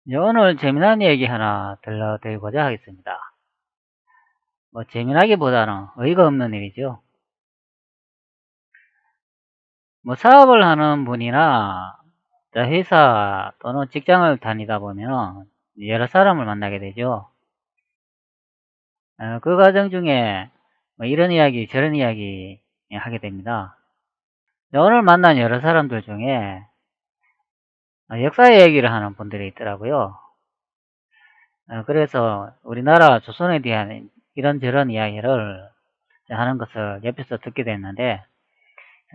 오늘 재미난 얘기 하나 들려드리고자 하겠습니다. 재미나기보다는 어이가 없는 일이죠. 사업을 하는 분이나 회사 또는 직장을 다니다 보면 여러 사람을 만나게 되죠. 그 과정 중에 이런 이야기 저런 이야기 하게 됩니다. 오늘 만난 여러 사람들 중에 역사 얘기를 하는 분들이 있더라고요. 그래서 우리나라 조선에 대한 이런저런 이야기를 하는 것을 옆에서 듣게 됐는데,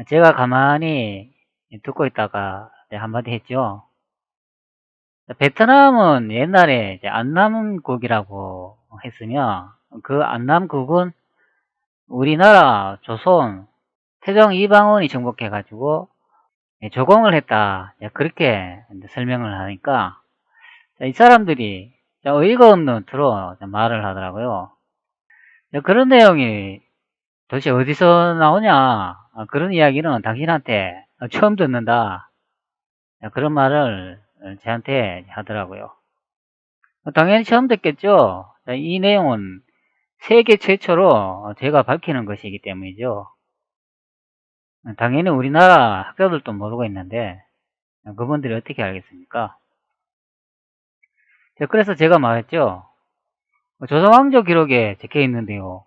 제가 가만히 듣고 있다가 한마디 했죠. 베트남은 옛날에 이제 안남국이라고 했으며, 그 안남국은 우리나라 조선 태종 이방원이 정복해가지고 조공을 했다. 그렇게 설명을 하니까 이 사람들이 어이가 없는 투로 말을 하더라고요. 그런 내용이 도대체 어디서 나오냐, 그런 이야기는 당신한테 처음 듣는다. 그런 말을 저한테 하더라고요. 당연히 처음 듣겠죠. 이 내용은 세계 최초로 제가 밝히는 것이기 때문이죠. 당연히 우리나라 학자들도 모르고 있는데 그분들이 어떻게 알겠습니까? 그래서 제가 말했죠. 조선왕조 기록에 적혀 있는데요.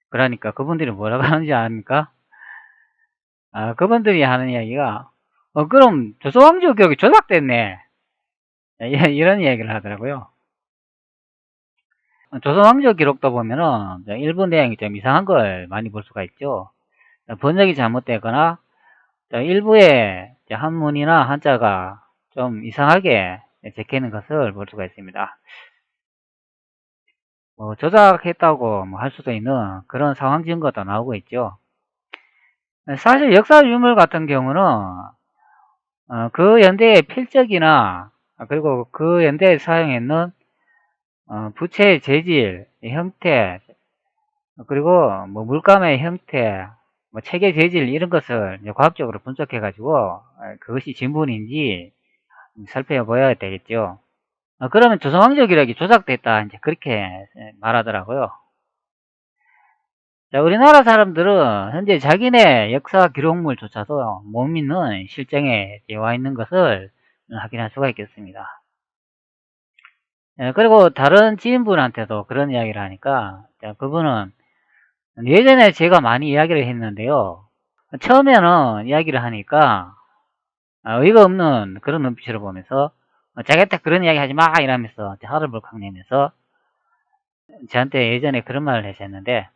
그러니까 그분들이 뭐라고 하는지 아십니까? 그분들이 하는 이야기가 그럼 조선왕조 기록이 조작됐네, 이런 이야기를 하더라고요. 조선왕조 기록도 보면은 일본 내용이 좀 이상한 걸 많이 볼 수가 있죠. 번역이 잘못되거나 일부의 한문이나 한자가 좀 이상하게 적혀 있는 것을 볼 수가 있습니다. 조작했다고 할 수도 있는 그런 상황 증거도 나오고 있죠. 사실 역사 유물 같은 경우는 그 연대의 필적이나 그리고 그 연대에 사용했는 부채의 재질, 형태, 그리고 물감의 형태, 체계 재질 이런 것을 과학적으로 분석해 가지고 그것이 진분인지 살펴봐야 되겠죠. 그러면 조선왕조 기록이 조작됐다, 이제 그렇게 말하더라고요. 자, 우리나라 사람들은 현재 자기네 역사 기록물조차도 못 믿는 실정에 와 있는 것을 확인할 수가 있겠습니다. 그리고 다른 지인분한테도 그런 이야기를 하니까, 그분은 예전에 제가 많이 이야기를 했는데요. 처음에는 이야기를 하니까 어이가 없는 그런 눈빛으로 보면서 자기한테 그런 이야기 하지 마 이러면서 화를 벌컥 내면서 저한테 예전에 그런 말을 하셨는데,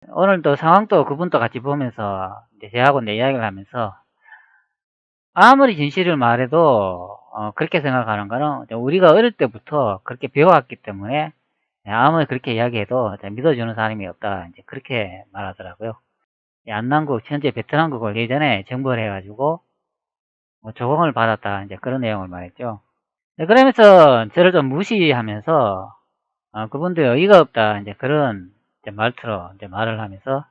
오늘 또 상황도 그분도 같이 보면서 이제 저하고 내 이야기를 하면서 아무리 진실을 말해도 그렇게 생각하는 거는 우리가 어릴 때부터 그렇게 배워왔기 때문에 아무리 그렇게 이야기해도 믿어주는 사람이 없다, 이제 그렇게 말하더라고요. 안남국, 현재 베트남국을 예전에 정벌 해가지고 조공을 받았다, 이제 그런 내용을 말했죠. 그러면서 저를 좀 무시하면서 그분들 어이가 없다, 이제 그런 말투로 이제 말을 하면서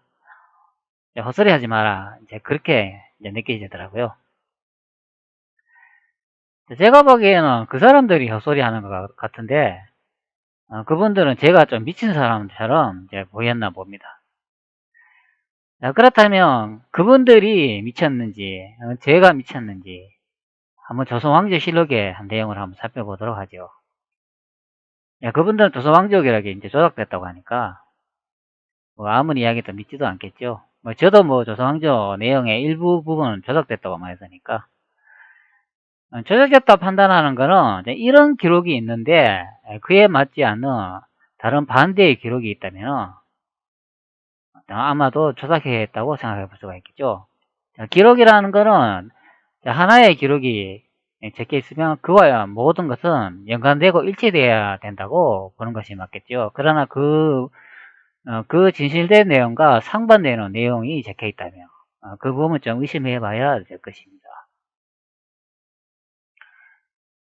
헛소리 하지 마라, 이제 그렇게 이제 느껴지더라고요. 제가 보기에는 그 사람들이 헛소리 하는 것 같은데, 그분들은 제가 좀 미친 사람처럼 이제 보였나 봅니다. 그렇다면 그분들이 미쳤는지 제가 미쳤는지 한번 조선왕조실록의 한 내용을 한번 살펴보도록 하죠. 그분들은 조선왕조기록이 이제 조작됐다고 하니까 아무리 이야기도 믿지도 않겠죠. 저도 조선왕조 내용의 일부 부분은 조작됐다고 말했으니까. 조작됐다 판단하는 거는 이런 기록이 있는데 그에 맞지 않는 다른 반대의 기록이 있다면 아마도 조작했다고 생각해 볼 수가 있겠죠. 기록이라는 거는 하나의 기록이 적혀 있으면 그와 모든 것은 연관되고 일치되어야 된다고 보는 것이 맞겠죠. 그러나 그 진실된 내용과 상반되는 내용이 적혀 있다면 그 부분은 좀 의심해 봐야 될 것입니다.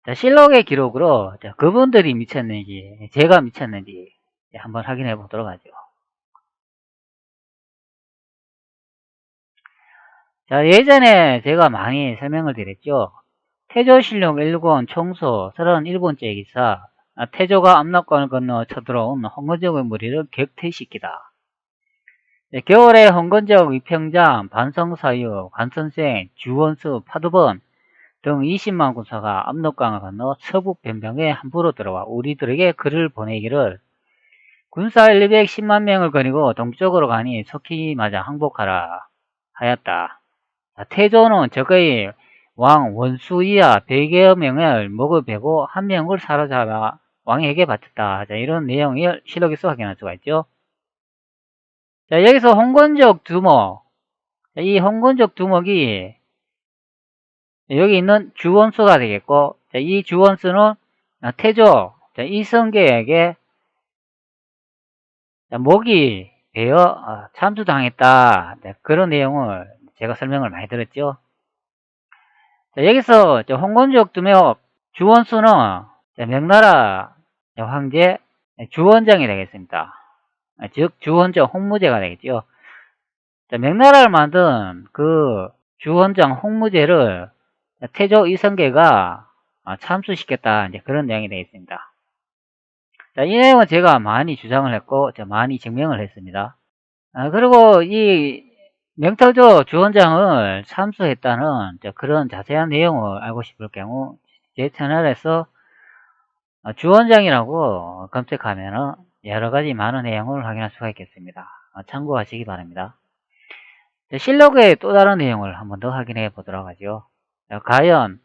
자, 실록의 기록으로 그분들이 미쳤는지 제가 미쳤는지 한번 확인해 보도록 하죠. 자, 예전에 제가 많이 설명을 드렸죠. 태조실록 1권 총수 31번째 기사 태조가 압록강을 건너 쳐들어온 홍건적의 무리를 격퇴시키다. 겨울에 홍건적, 위평장, 반성사유, 관선생, 주원수, 파두번 등 20만 군사가 압록강을 건너 서북 변병에 함부로 들어와 우리들에게 글을 보내기를 군사 110만 명을 거니고 동쪽으로 가니 속히 마저 항복하라 하였다. 태조는 적의 왕 원수 이하 100여 명을 목을 베고 한 명을 사로잡아 왕에게 바쳤다. 자, 이런 내용을 실록에서 확인할 수가 있죠. 자, 여기서 홍건적 두목. 자, 이 홍건적 두목이 여기 있는 주원수가 되겠고, 자, 이 주원수는 태조, 자, 이성계에게 목이 베어 참수당했다. 네, 그런 내용을 제가 설명을 많이 들었죠. 자, 여기서 홍건적 두목 주원수는 명나라 황제 주원장이 되겠습니다. 즉 주원장 홍무제가 되겠죠. 자, 명나라를 만든 그 주원장 홍무제를 태조 이성계가 참수시켰다. 이제 그런 내용이 되겠습니다. 자, 이 내용은 제가 많이 주장을 했고 많이 증명을 했습니다. 그리고 이 명태조 주원장을 참수했다는 그런 자세한 내용을 알고 싶을 경우 제 채널에서 주원장이라고 검색하면 여러가지 많은 내용을 확인할 수가 있겠습니다. 참고하시기 바랍니다. 실록의 또 다른 내용을 한번 더 확인해 보도록 하죠. 과연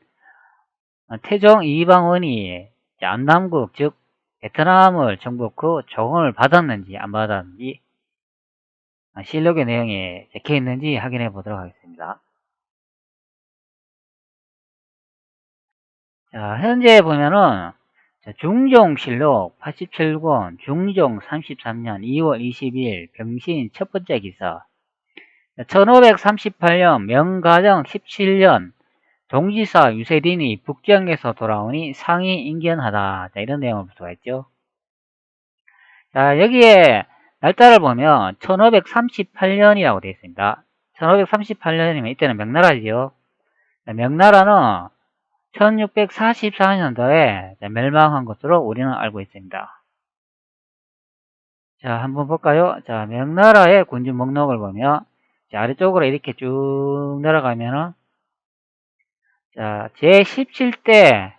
태종 이방원이 안남국 즉 베트남을 정복 후 조공을 받았는지 안 받았는지 실록의 내용이 적혀 있는지 확인해 보도록 하겠습니다. 자, 현재 보면은 중종실록 87권 중종 33년 2월 20일 병신 첫 번째 기사 1538년 명가정 17년 동지사 유세딘이 북경에서 돌아오니 상이 인견하다. 자, 이런 내용을 볼 수가 있죠. 자, 여기에 날짜를 보면 1538년이라고 되어 있습니다. 1538년이면 이때는 명나라지요. 명나라는 1644년도에 멸망한 것으로 우리는 알고 있습니다. 자, 한번 볼까요? 자, 명나라의 군주 목록을 보면 아래쪽으로 이렇게 쭉 내려가면은 자, 제17대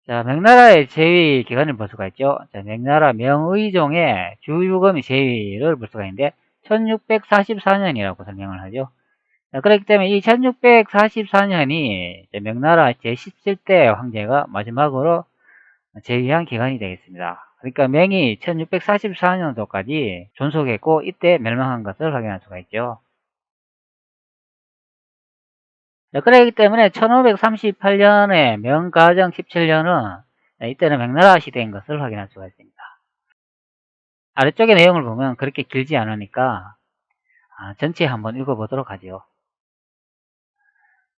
자, 명나라의 제위 기간을 볼 수가 있죠. 자, 명나라 명의종의 주유금이 제위를 볼 수가 있는데 1644년이라고 설명을 하죠. 자, 그렇기 때문에 이 1644년이 명나라 제17대 황제가 마지막으로 제위한 기간이 되겠습니다. 그러니까 명이 1644년도까지 존속했고 이때 멸망한 것을 확인할 수가 있죠. 자, 그렇기 때문에 1538년에 명가정 17년은 이때는 명나라 시대인 것을 확인할 수가 있습니다. 아래쪽의 내용을 보면 그렇게 길지 않으니까 전체 한번 읽어보도록 하죠.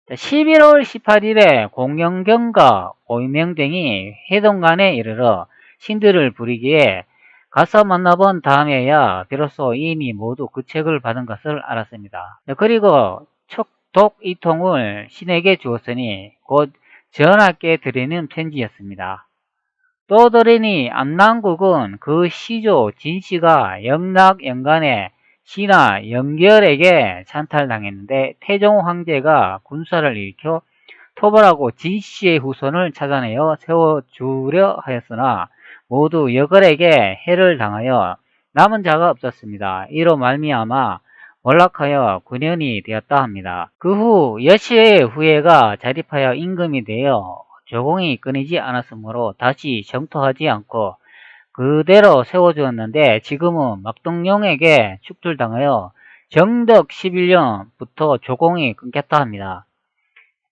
11월 18일에 공영경과 오이명등이 해동간에 이르러 신들을 부리기에 가서 만나본 다음에야 비로소 이인이 모두 그 책을 받은 것을 알았습니다. 그리고 촉독 2통을 신에게 주었으니 곧 전하께 드리는 편지였습니다. 또 들으니 안남국은 그 시조 진씨가 영락연간에 신하 영결에게 찬탈당했는데 태종 황제가 군사를 일으켜 토벌하고 진씨의 후손을 찾아내어 세워주려 하였으나 모두 여걸에게 해를 당하여 남은 자가 없었습니다. 이로 말미암아 몰락하여 9년이 되었다 합니다. 그 후 여씨의 후예가 자립하여 임금이 되어 조공이 끊이지 않았으므로 다시 정토하지 않고 그대로 세워주었는데 지금은 막동용에게 축출당하여 정덕 11년부터 조공이 끊겼다 합니다.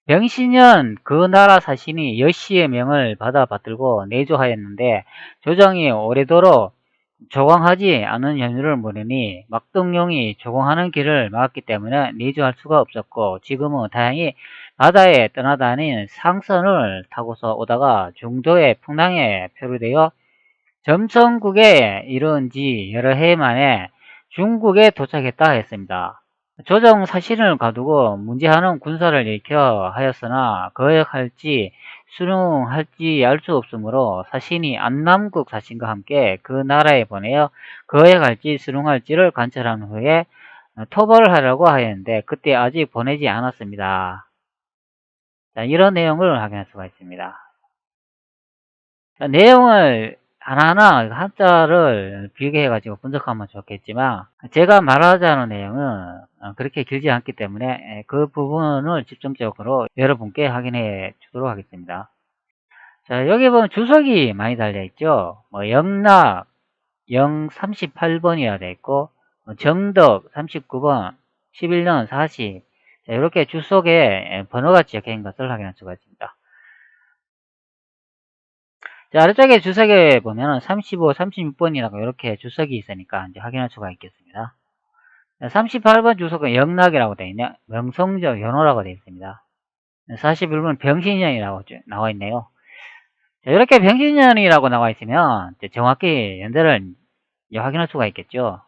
병신년 그 나라 사신이 여씨의 명을 받아 받들고 내조하였는데 조정이 오래도록 조공하지 않은 연유를 모르니 막동용이 조공하는 길을 막았기 때문에 내조할 수가 없었고 지금은 다행히 바다에 떠나다닌 상선을 타고서 오다가 중도의 풍랑에 표류되어 점성국에 이른 지 여러 해 만에 중국에 도착했다 했습니다. 조정 사실을 가두고 문제하는 군사를 일으켜 하였으나 거역할지 수능할지 알 수 없으므로 사신이 안남국 사신과 함께 그 나라에 보내어 거역할지 수능할지를 관찰한 후에 토벌을 하려고 하였는데 그때 아직 보내지 않았습니다. 자, 이런 내용을 확인할 수가 있습니다. 자, 내용을 하나하나 한자를 비교해가지고 분석하면 좋겠지만 제가 말하자는 내용은 그렇게 길지 않기 때문에 그 부분을 집중적으로 여러분께 확인해 주도록 하겠습니다. 자, 여기 보면 주석이 많이 달려 있죠. 뭐 영락 038번이라 되어 있고 정덕 39번 11년 40 자, 이렇게 주석에 번호가 적혀 있는 것을 확인할 수가 있습니다. 자, 아래쪽에 주석에 보면은 35, 36번이라고 이렇게 주석이 있으니까 이제 확인할 수가 있겠습니다. 38번 주석은 영락이라고 되어 있네요. 명성적 연호라고 되어 있습니다. 41번 병신년이라고 나와 있네요. 자, 이렇게 병신년이라고 나와 있으면 정확히 연대를 확인할 수가 있겠죠.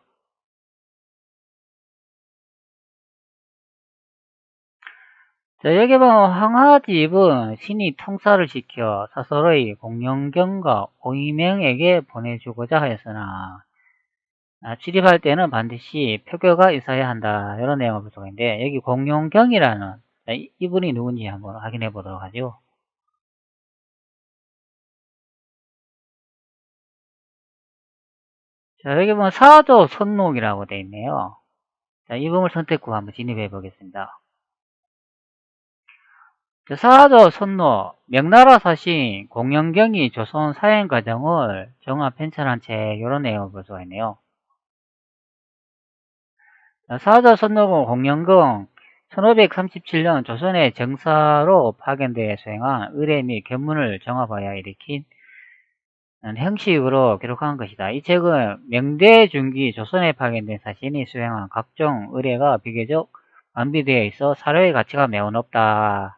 자, 여기 보면 황하집은 신이 통사를 시켜 사설의 공룡경과 오이명에게 보내주고자 하였으나 출입할 때는 반드시 표교가 있어야 한다. 이런 내용을 볼 수가 있는데 여기 공룡경이라는 이분이 누군지 한번 확인해 보도록 하죠. 자, 여기 보면 사조 선록이라고 되어 있네요. 자, 이분을 선택 후 한번 진입해 보겠습니다. 자, 사조 선록, 명나라 사신 공룡경이 조선 사행 과정을 종합 편찬한 책 이런 내용을 볼 수가 있네요. 사자 선노공 공영경 1537년 조선의 정사로 파견되어 수행한 의례 및 견문을 종합하여 일으킨 형식으로 기록한 것이다. 이 책은 명대 중기 조선에 파견된 사신이 수행한 각종 의례가 비교적 완비되어 있어 사료의 가치가 매우 높다.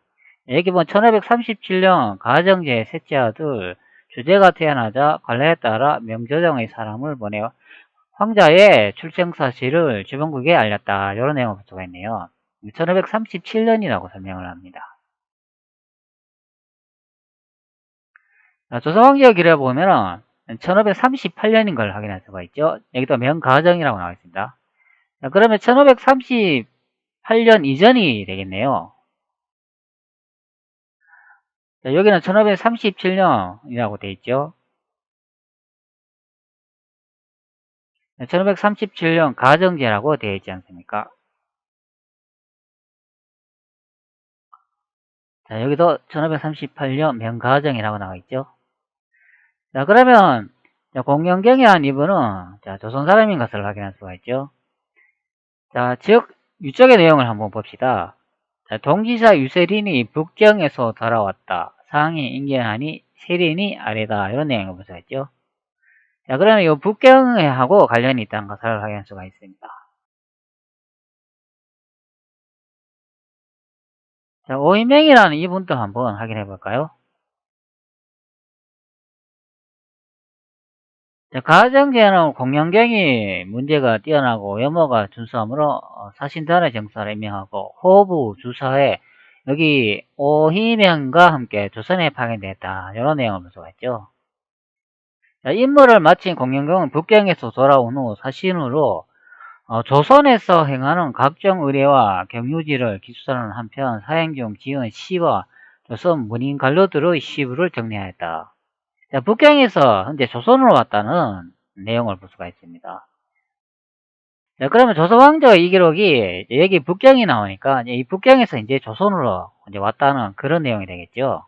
여기 보면 1537년 가정제의 셋째 아들 주제가 태어나자 관례에 따라 명조정의 사람을 보내어 황자의 출생 사실을 주변국에 알렸다. 이런 내용을 볼 수가 있네요. 1537년이라고 설명을 합니다. 조선왕조 기록을 보면은 1538년인 걸 확인할 수가 있죠. 여기도 명가정이라고 나와 있습니다. 그러면 1538년 이전이 되겠네요. 여기는 1537년이라고 되어 있죠. 1537년 가정제라고 되어 있지 않습니까? 자, 여기도 1538년 명가정이라고 나와 있죠. 자, 그러면 공영경이라는 이분은 조선 사람인 것을 확인할 수가 있죠. 자, 즉 유적의 내용을 한번 봅시다. 자, 동지사 유세린이 북경에서 돌아왔다. 상이 인견하니 세린이 아래다. 이런 내용을 볼 수가 있죠. 자, 그러면 이 북경하고 관련이 있다는 것을 확인할 수가 있습니다. 자, 오이명이라는 이분도 한번 확인해 볼까요? 가정제는 공영경이 문제가 뛰어나고 외모가 준수하므로 사신단의 정사를 임명하고 호부 주사에 여기 오희명과 함께 조선에 파견됐다. 이런 내용을 볼 수가 있죠. 임무를 마친 공영경은 북경에서 돌아온 후 사신으로 조선에서 행하는 각종 의례와 경유지를 기술하는 한편 사행 중 지은 시와 조선 문인 관료들의 시부를 정리하였다. 자, 북경에서 현재 조선으로 왔다는 내용을 볼 수가 있습니다. 자, 그러면 조선왕조의 이 기록이 여기 북경이 나오니까 이 북경에서 이제 조선으로 이제 왔다는 그런 내용이 되겠죠.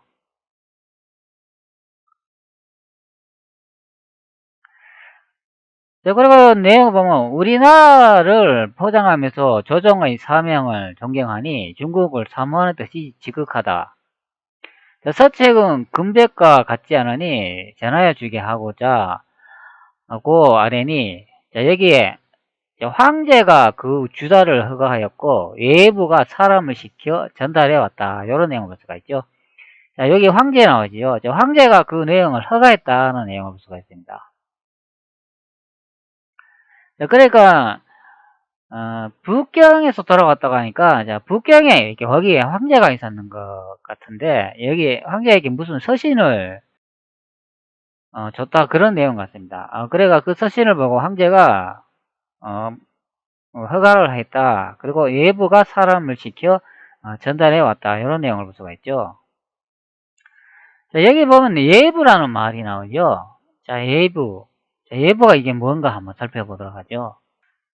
자, 그리고 내용을 보면 우리나라를 포장하면서 조정의 사명을 존경하니 중국을 사모하는 뜻이 지극하다. 자, 서책은 금백과 같지 않으니 전하여 주게 하고자 하고 아래니 자, 여기에 황제가 그 주사를 허가하였고 외부가 사람을 시켜 전달해 왔다. 이런 내용을 볼 수가 있죠. 자, 여기 황제 나오죠. 황제가 그 내용을 허가했다는 내용을 볼 수가 있습니다. 자, 그러니까 북경에서 돌아왔다고 하니까, 자, 북경에 이렇게 거기에 황제가 있었는 것 같은데, 여기 황제에게 무슨 서신을 줬다 그런 내용 같습니다. 그래가 그 서신을 보고 황제가 허가를 했다. 그리고 예부가 사람을 시켜 전달해 왔다. 이런 내용을 볼 수가 있죠. 자, 여기 보면 예부라는 말이 나오죠. 자, 예부. 자, 예부가 이게 뭔가 한번 살펴보도록 하죠.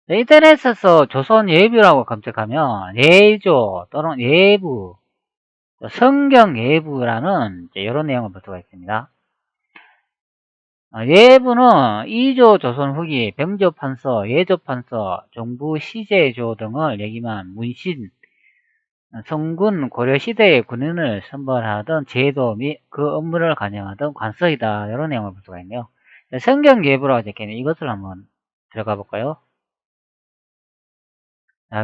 자, 인터넷에서 조선 예부라고 검색하면 예조 또는 예부, 성경 예부라는 이런 내용을 볼 수가 있습니다. 예부는 이조 조선 후기 병조판서, 예조판서, 정부 시제조 등을 얘기한 문신, 성군 고려시대의 군인을 선발하던 제도 및 그 업무를 관장하던 관서이다. 이런 내용을 볼 수가 있네요. 성경 예부라고 적혀있는 이것을 한번 들어가 볼까요?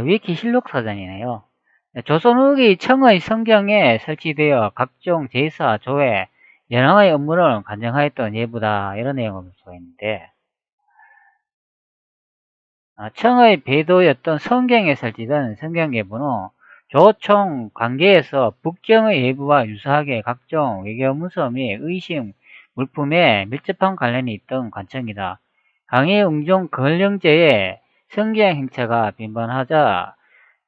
위키 실록 사전이네요. 조선 후기 청의 성경에 설치되어 각종 제사, 조회, 연왕의 업무를 관장하였던 예부다. 이런 내용을 볼 수가 있는데, 청의 배도였던 성경에 설치된 성경 예부는 조총 관계에서 북경의 예부와 유사하게 각종 외교 문서 및 의식, 물품에 밀접한 관련이 있던 관청이다. 강의 웅종 건령제의 성경 행차가 빈번하자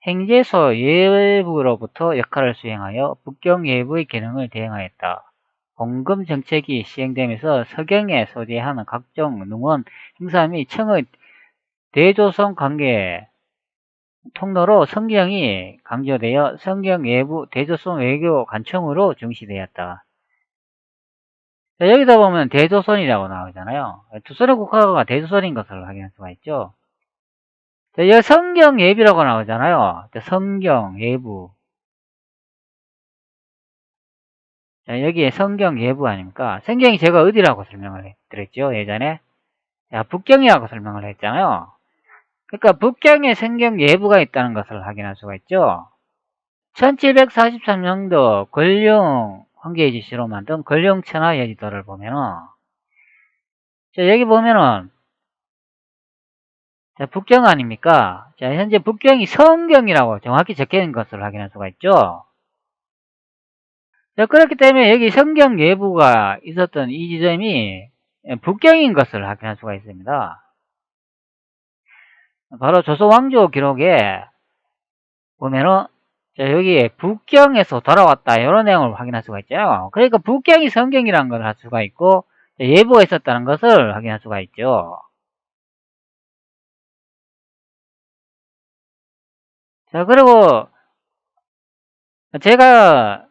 행제소 예부로부터 역할을 수행하여 북경 예부의 기능을 대행하였다. 봉금 정책이 시행되면서 서경에 소재하는 각종 능원 행사 및 청의 대조선 관계 통로로 성경이 강조되어 성경 예부 대조선 외교 관청으로 중시되었다. 자, 여기다 보면 대조선이라고 나오잖아요. 조선의 국가가 대조선인 것을 확인할 수가 있죠. 자, 여기 성경 예비라고 나오잖아요. 자, 성경 예부. 자, 여기에 성경 예부 아닙니까? 성경이 제가 어디라고 설명을 드렸죠, 예전에? 자, 북경이라고 설명을 했잖아요. 그러니까 북경에 성경 예부가 있다는 것을 확인할 수가 있죠. 1743년도 권룡 황제의 지시로 만든 권룡천하여지도를 보면은, 자, 여기 보면은, 자, 북경 아닙니까? 자, 현재 북경이 성경이라고 정확히 적혀 있는 것을 확인할 수가 있죠. 자, 그렇기 때문에 여기 성경 예부가 있었던 이 지점이 북경인 것을 확인할 수가 있습니다. 바로 조선왕조 기록에 보면은, 자, 여기 북경에서 돌아왔다 이런 내용을 확인할 수가 있죠. 그러니까 북경이 성경이라는 걸 할 수가 있고 예보가 있었다는 것을 확인할 수가 있죠. 자, 그리고 제가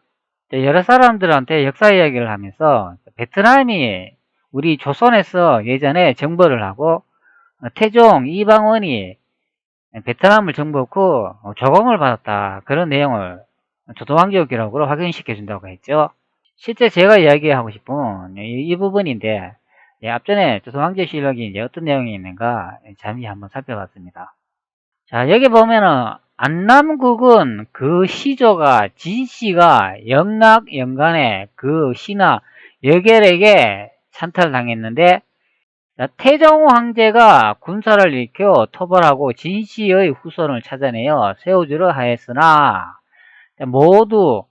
여러 사람들한테 역사 이야기를 하면서 베트남이 우리 조선에서 예전에 정벌을 하고 태종 이방원이 베트남을 정복후 조공을 받았다. 그런 내용을 조선왕조 기록으로 확인시켜 준다고 했죠. 실제 제가 이야기하고 싶은 이 부분인데, 앞전에 조선왕조실록이 이제 어떤 내용이 있는가 잠시 한번 살펴봤습니다. 자, 여기 보면은 안남국은 그 시조가 진씨가 영락영간에 그 신하 여결에게 찬탈당했는데, 태종 황제가 군사를 일으켜 토벌하고 진씨의 후손을 찾아내어 세워주려 하였으나 모두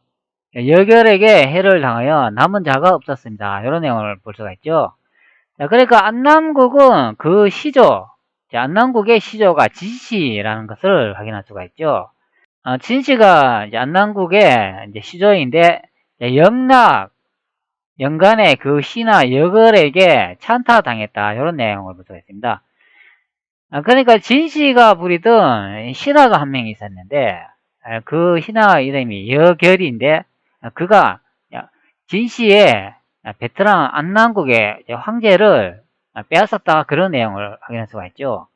여결에게 해를 당하여 남은 자가 없었습니다. 이런 내용을 볼 수가 있죠. 자, 그러니까 안남국은 그 시조, 안남국의 시조가 진씨라는 것을 확인할 수가 있죠. 진씨가 이제 안남국의 이제 시조인데 영락 연간에 그 신하 여걸에게 찬타당했다. 이런 내용을 볼 수가 있습니다. 그러니까 진씨가 부리던 신하가 한 명 있었는데 그 신하 이름이 여결인데 그가 진씨의 베트남 안남국의 황제를 빼앗았다. 그런 내용을 확인할 수가 있죠.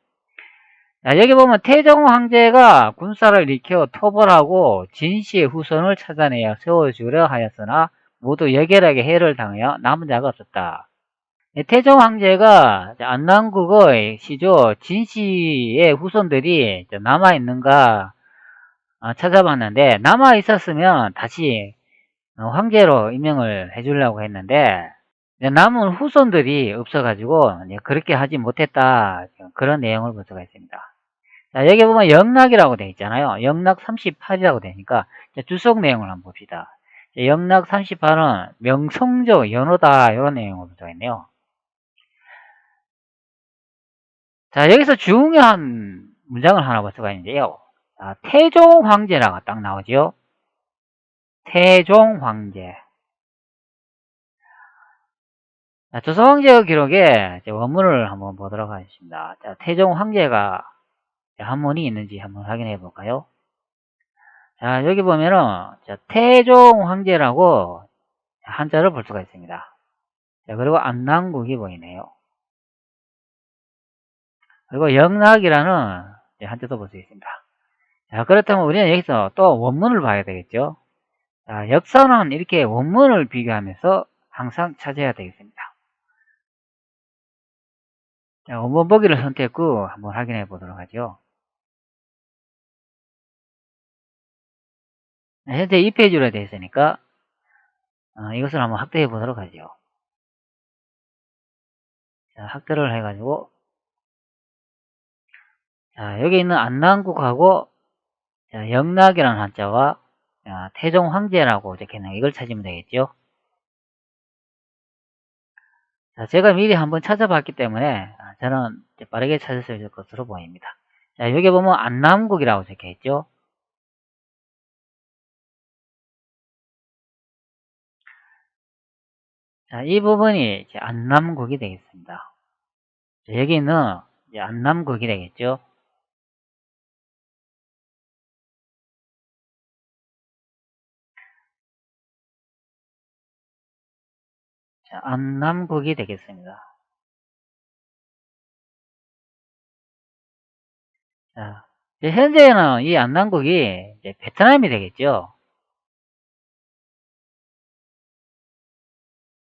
여기 보면 태종 황제가 군사를 일으켜 토벌하고 진씨의 후손을 찾아내어 세워주려 하였으나 모두 여결에게 해를 당하여 남은 자가 없었다. 태종 황제가 안남국의 시조 진씨의 후손들이 남아있는가 찾아봤는데 남아있었으면 다시 황제로 임명을 해주려고 했는데 남은 후손들이 없어가지고 그렇게 하지 못했다. 그런 내용을 볼 수가 있습니다. 자, 여기 보면 영락이라고 되어 있잖아요. 영락 38이라고 되니까 주석 내용을 한번 봅시다. 영락 38은 명성적 연호다 이런 내용으로 되어 있네요. 자, 여기서 중요한 문장을 하나 볼 수가 있는데요. 자, 태종 황제라가 딱 나오죠. 태종 황제. 자, 조선 황제의 기록에 원문을 한번 보도록 하겠습니다. 자, 태종 황제가 한문이 있는지 한번 확인해 볼까요? 자, 여기 보면은 자, 태종 황제라고 한자를 볼 수가 있습니다. 자, 그리고 안남국이 보이네요. 그리고 영락이라는 한자도 볼 수 있습니다. 자, 그렇다면 우리는 여기서 또 원문을 봐야 되겠죠. 자, 역사는 이렇게 원문을 비교하면서 항상 찾아야 되겠습니다. 자, 원문 보기를 선택 후 한번 확인해 보도록 하죠. 현재 2페이지로 되어 있으니까 이것을 한번 확대해 보도록 하죠. 자, 확대를 해가지고 자, 여기 있는 안남국하고 영락이라는 한자와 태종 황제라고 적혀있는 이걸 찾으면 되겠죠. 자, 제가 미리 한번 찾아봤기 때문에 저는 빠르게 찾을 수 있을 것으로 보입니다. 자, 여기 보면 안남국이라고 적혀있죠. 자, 이 부분이 이제 안남국이 되겠습니다. 자, 여기는 이제 안남국이 되겠죠. 자, 안남국이 되겠습니다. 자, 이제 현재는 이 안남국이 이제 베트남이 되겠죠.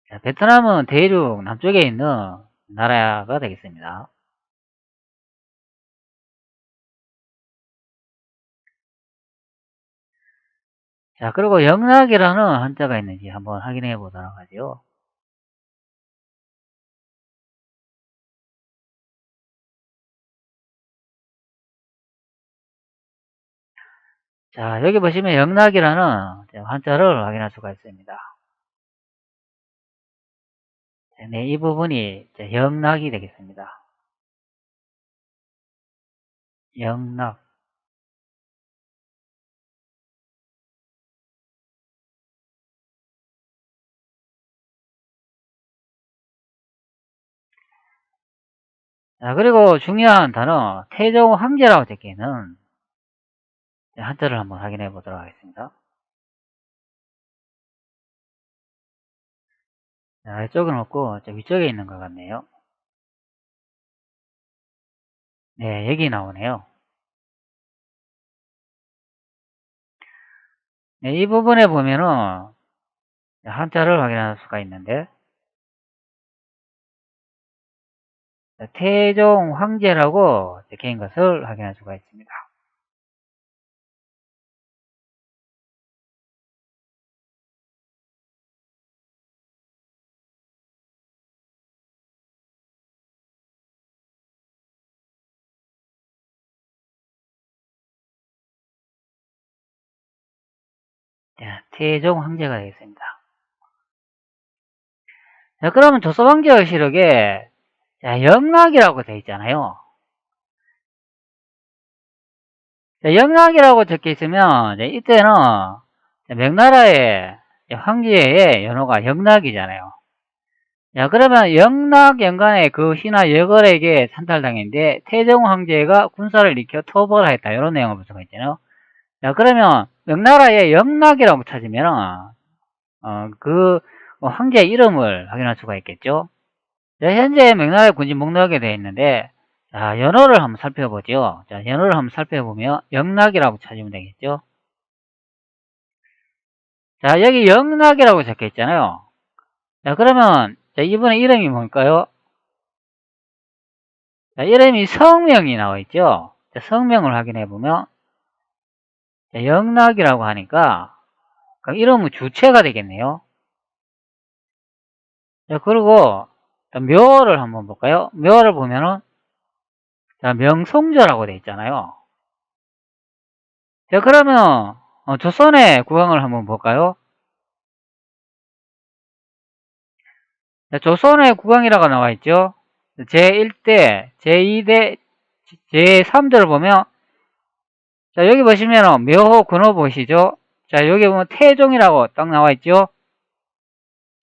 자, 베트남은 대륙 남쪽에 있는 나라가 되겠습니다. 자, 그리고 영락이라는 한자가 있는지 한번 확인해 보도록 하죠. 자, 여기 보시면 영락이라는 한자를 확인할 수가 있습니다. 네, 이 부분이 영락이 되겠습니다. 영락. 자, 그리고 중요한 단어, 태종 황제라고 적혀있는 한자를 한번 확인해 보도록 하겠습니다. 자, 이쪽은 없고, 위쪽에 있는 것 같네요. 네, 여기 나오네요. 네, 이 부분에 보면은 한자를 확인할 수가 있는데, 태종 황제라고 적혀있는 것을 확인할 수가 있습니다. 자, 태종 황제가 되겠습니다. 자, 그러면 조선왕조실록에 영락이라고 되어 있잖아요. 자, 영락이라고 적혀 있으면 이때는 명나라의 황제의 연호가 영락이잖아요. 자, 그러면 영락 연간에 그 신하 여걸에게 산탈당했는데 태종 황제가 군사를 일으켜 토벌을 했다. 이런 내용을 볼 수가 있잖아요. 자, 그러면 명나라의 영락이라고 찾으면 그 황제의 이름을 확인할 수가 있겠죠. 자, 현재 명나라의 군진 목록에 되어 있는데 자, 연호를 한번 살펴보죠. 자, 연호를 한번 살펴보면 영락이라고 찾으면 되겠죠. 자, 여기 영락이라고 적혀 있잖아요. 자, 그러면 자, 이번에 이름이 뭘까요? 자, 이름이 성명이 나와 있죠. 자, 성명을 확인해 보면 영락이라고 하니까 그럼 이름은 주체가 되겠네요. 자, 그리고 묘를 한번 볼까요? 묘를 보면은 자, 명성조라고 되어 있잖아요. 자, 그러면 조선의 국왕을 한번 볼까요? 자, 조선의 국왕이라고 나와 있죠. 제1대, 제2대, 제3대를 보면, 자, 여기 보시면 묘호 근호 보이시죠? 자, 여기 보면 태종이라고 딱 나와 있죠.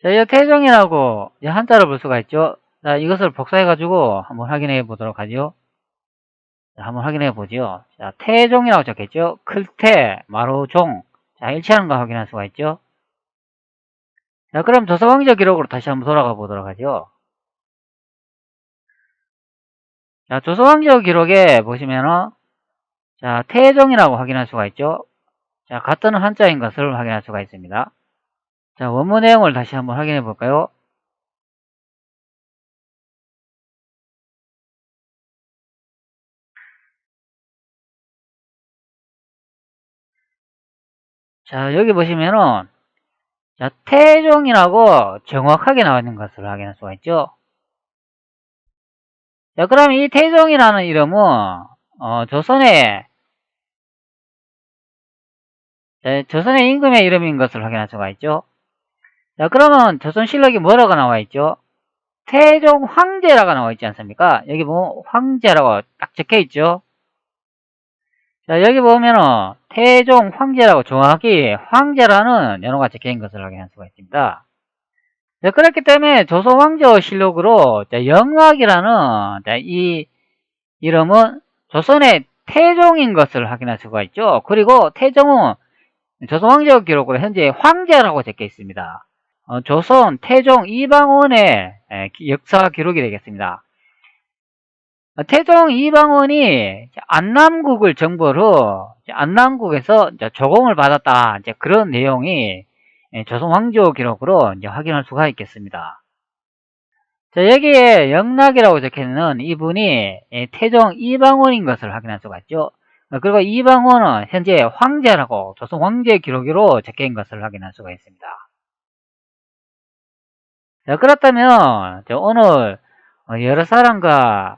자, 이 태종이라고 한자를 볼 수가 있죠. 자, 이것을 복사해가지고 한번 확인해 보도록 하죠. 자, 한번 확인해 보죠. 자, 태종이라고 적혔죠. 클태, 마루종. 자, 일치하는 거 확인할 수가 있죠. 자, 그럼 조선왕조 기록으로 다시 한번 돌아가 보도록 하죠. 자, 조선왕조 기록에 보시면은, 자, 태종이라고 확인할 수가 있죠. 자, 같은 한자인 것을 확인할 수가 있습니다. 자, 원문 내용을 다시 한번 확인해 볼까요? 자, 여기 보시면은, 자, 태종이라고 정확하게 나와 있는 것을 확인할 수가 있죠. 자, 그럼 이 태종이라는 이름은, 조선의 임금의 이름인 것을 확인할 수가 있죠. 자, 그러면 조선실록이 뭐라고 나와 있죠? 태종 황제라고 나와 있지 않습니까? 여기 보면 황제라고 딱 적혀 있죠. 자, 여기 보면은 태종 황제라고 정확히 황제라는 연호가 적혀 있는 것을 확인할 수가 있습니다. 자, 그렇기 때문에 조선왕조실록으로 영락이라는 이 이름은 조선의 태종인 것을 확인할 수가 있죠. 그리고 태종은 조선왕조 기록으로 현재 황제라고 적혀 있습니다. 조선 태종 이방원의 역사 기록이 되겠습니다. 태종 이방원이 안남국을 정보로 안남국에서 조공을 받았다. 이제 그런 내용이 조선 왕조 기록으로 이제 확인할 수가 있겠습니다. 자, 여기에 영락이라고 적혀있는 이분이 태종 이방원인 것을 확인할 수가 있죠. 그리고 이방원은 현재 황제라고 조선 황제 기록으로 적혀있는 것을 확인할 수가 있습니다. 자, 그렇다면 오늘 여러 사람과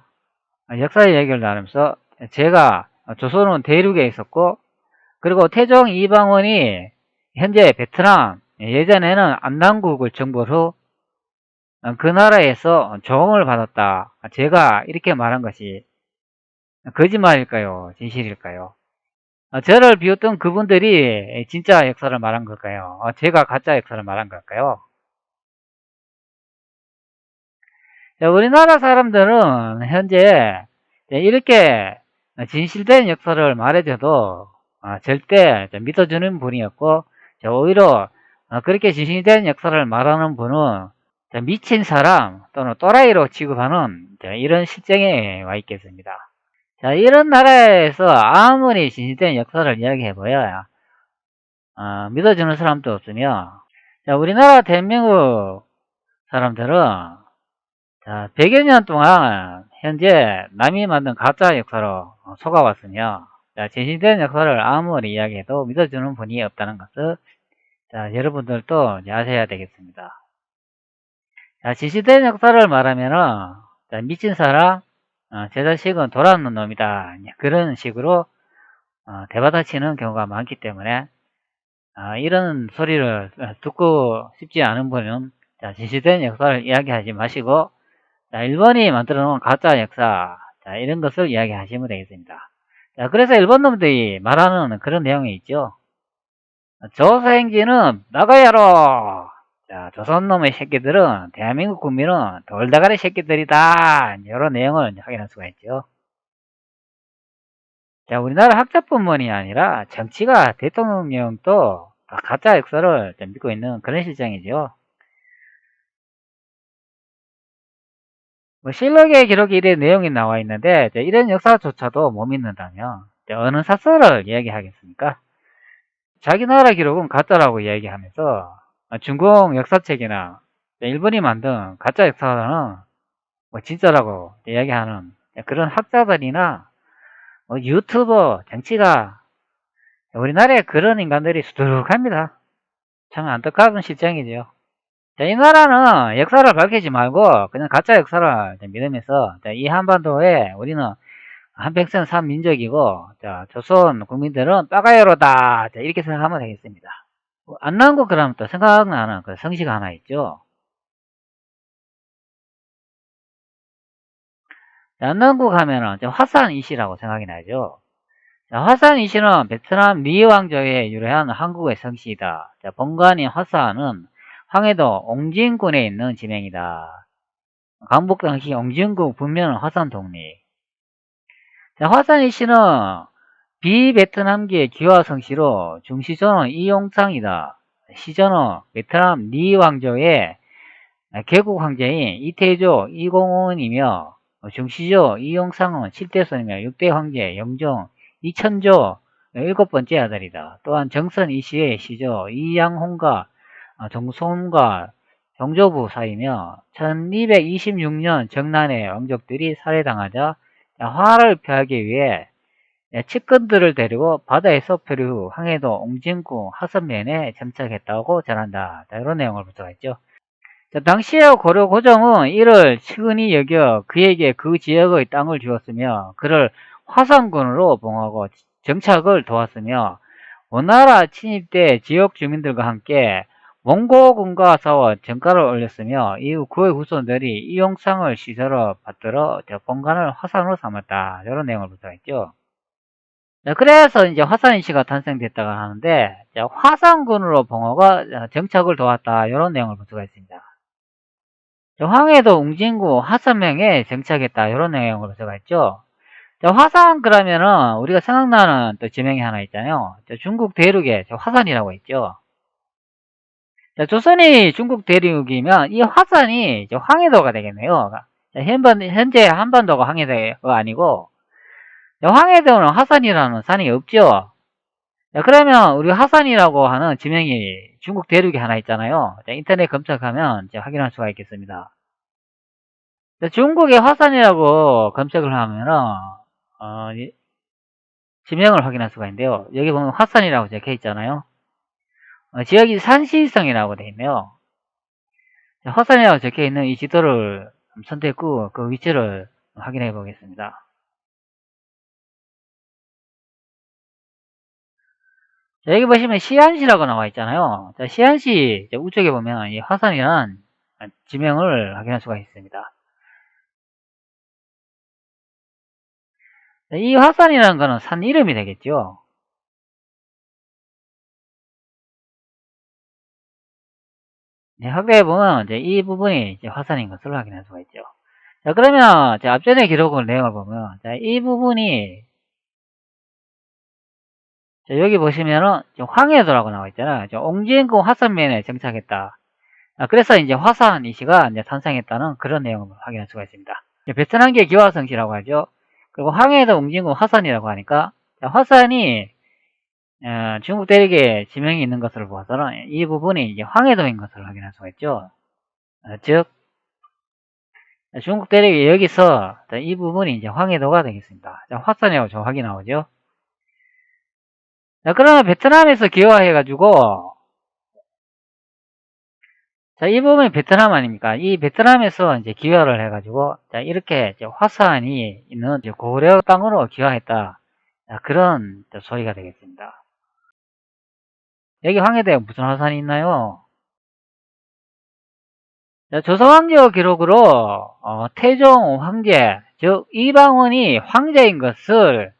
역사의 얘기를 나누면서 제가 조선은 대륙에 있었고, 그리고 태종 이방원이 현재 베트남, 예전에는 안남국을 정보로 그 나라에서 조공을 받았다. 제가 이렇게 말한 것이 거짓말일까요? 진실일까요? 저를 비웃던 그분들이 진짜 역사를 말한 걸까요? 제가 가짜 역사를 말한 걸까요? 우리나라 사람들은 현재 이렇게 진실된 역사를 말해줘도 절대 믿어주는 분이었고, 오히려 그렇게 진실된 역사를 말하는 분은 미친 사람 또는 또라이로 취급하는 이런 실정에 와 있겠습니다. 자, 이런 나라에서 아무리 진실된 역사를 이야기해봐야 믿어주는 사람도 없으며, 자, 우리나라 대한민국 사람들은 자, 100여 년 동안 현재 남이 만든 가짜 역사로 속아왔으며, 자, 진실된 역사를 아무리 이야기해도 믿어주는 분이 없다는 것을 자, 여러분들도 아셔야 되겠습니다. 자, 진실된 역사를 말하면은 자, 미친 사람, 제 자식은 돌아오는 놈이다. 그런 식으로 대받아치는 경우가 많기 때문에 이런 소리를 듣고 싶지 않은 분은 자, 진실된 역사를 이야기하지 마시고 자, 일본이 만들어 놓은 가짜 역사, 자, 이런 것을 이야기하시면 되겠습니다. 자, 그래서 일본 놈들이 말하는 그런 내용이 있죠. 조선행진은 나가야로! 자, 조선놈의 새끼들은 대한민국 국민은 돌다가리 새끼들이다. 이런 내용을 확인할 수가 있죠. 자, 우리나라 학자뿐만이 아니라 정치가 대통령도 가짜 역사를 믿고 있는 그런 실정이죠. 실록의 기록에 이런 내용이 나와 있는데 이런 역사조차도 못 믿는다면 어느 사설을 이야기하겠습니까? 자기 나라 기록은 가짜라고 이야기하면서 중국 역사책이나 일본이 만든 가짜 역사는 진짜라고 이야기하는 그런 학자들이나 유튜버, 정치가 우리나라에 그런 인간들이 수두룩합니다. 참 안타까운 실정이죠. 자, 이 나라는 역사를 밝히지 말고 그냥 가짜 역사를 믿으면서 이 한반도에 우리는 한백성 삼민족이고, 자, 조선 국민들은 빠가야로다. 자, 이렇게 생각하면 되겠습니다. 안남국 그러면 또 생각나는 그 성씨가 하나 있죠. 안남국 하면은 화산 이씨라고 생각이 나죠. 자, 화산 이씨는 베트남 리 왕조에 유래한 한국의 성씨이다. 자, 본관인 화산은 황해도 옹진군에 있는 지명이다. 강복 당시 옹진군 분면은 화산 독립. 자, 화산 이씨는 비베트남기의 기와 성씨로 중시조는 이용상이다. 시조는 베트남 리 왕조의 개국 황제인 이태조 이공원이며 중시조 이용상은 7대 손이며 6대 황제 영종 이천조 7번째 아들이다. 또한 정선 이씨의 시조 이양홍과 정손과 정조부 사이며 1226년 정난의 왕족들이 살해당하자 화를 피하기 위해 측근들을 데리고 바다에서 표류 후 황해도 옹진구 하선면에 정착했다고 전한다. 이런 내용을 볼 수가 있죠. 자, 당시의 고려 고종은 이를 측은히 여겨 그에게 그 지역의 땅을 주었으며 그를 화산군으로 봉하고 정착을 도왔으며 원나라 침입 때 지역 주민들과 함께 몽고군과 싸워 정가를 올렸으며 이후 그의 후손들이 이용상을 시설로 받들어 본관을 화산으로 삼았다. 이런 내용을 볼 수가 있죠. 자, 그래서 이제 화산이씨가 탄생됐다고 하는데 자, 화산군으로 봉화가 정착을 도왔다. 이런 내용을 볼 수가 있습니다. 황해도 웅진구 화산명에 정착했다. 이런 내용을 볼 수가 있죠. 자, 화산 그러면은 우리가 생각나는 또 지명이 하나 있잖아요. 중국 대륙에 화산이라고 있죠. 자, 조선이 중국 대륙이면 이 화산이 황해도가 되겠네요. 자, 현재 한반도가 황해도가 아니고 황해도는 화산이라는 산이 없죠. 자, 그러면 우리 화산이라고 하는 지명이 중국 대륙에 하나 있잖아요. 자, 인터넷 검색하면 확인할 수가 있겠습니다. 자, 중국의 화산이라고 검색을 하면은 지명을 확인할 수가 있는데요. 여기 보면 화산이라고 적혀 있잖아요. 지역이 산시성이라고 되어 있네요. 자, 화산이라고 적혀 있는 이 지도를 선택했고 그 위치를 확인해 보겠습니다. 자, 여기 보시면 시안시라고 나와 있잖아요. 자, 시안시 우측에 보면 이 화산이라는 지명을 확인할 수가 있습니다. 자, 이 화산이라는 거는 산 이름이 되겠죠. 네, 확대해 보면 이 부분이 화산인 것을 확인할 수가 있죠. 자, 그러면 앞전에 기록을 내용을 보면 이 부분이 여기 보시면은 황해도라고 나와 있잖아요. 옹진구 화산면에 정착했다. 그래서 이제 화산이씨가 이제 탄생했다는 그런 내용을 확인할 수가 있습니다. 베트남계 기화성씨라고 하죠. 그리고 황해도 옹진구 화산이라고 하니까 화산이 중국 대륙에 지명이 있는 것을 보아서는 이 부분이 이제 황해도인 것을 확인할 수가 있죠. 즉 중국 대륙이 여기서 이 부분이 이제 황해도가 되겠습니다. 화산이라고 정확히 나오죠. 자, 그러면 베트남에서 기화해가지고 자, 이 부분이 베트남 아닙니까? 이 베트남에서 이제 기화를 해가지고 자, 이렇게 화산이 있는 고려 땅으로 기화했다. 자, 그런 소리가 되겠습니다. 여기 황해도에 무슨 화산이 있나요? 자, 조선왕조 기록으로 태종 황제, 즉 이방원이 황제인 것을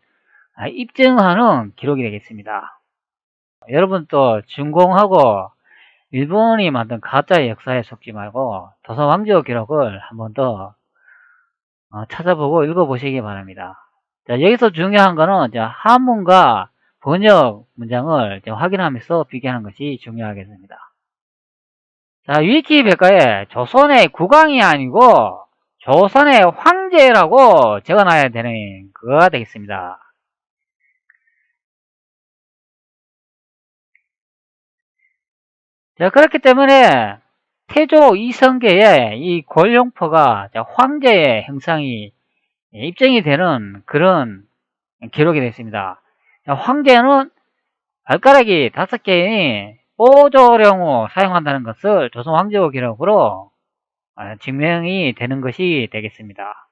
입증하는 기록이 되겠습니다. 여러분 또 준공하고 일본이 만든 가짜 역사에 속지 말고 조선왕조 기록을 한 번 더 찾아보고 읽어보시기 바랍니다. 자, 여기서 중요한 거는 한문과 번역 문장을 확인하면서 비교하는 것이 중요하겠습니다. 자, 위키백과에 조선의 국왕이 아니고 조선의 황제라고 적어놔야 되는 그거가 되겠습니다. 자, 그렇기 때문에 태조 이성계의 이 권룡포가 황제의 형상이 입증이 되는 그런 기록이 됐습니다. 황제는 발가락이 5개인 오조령으로 사용한다는 것을 조선 황제호 기록으로 증명이 되는 것이 되겠습니다.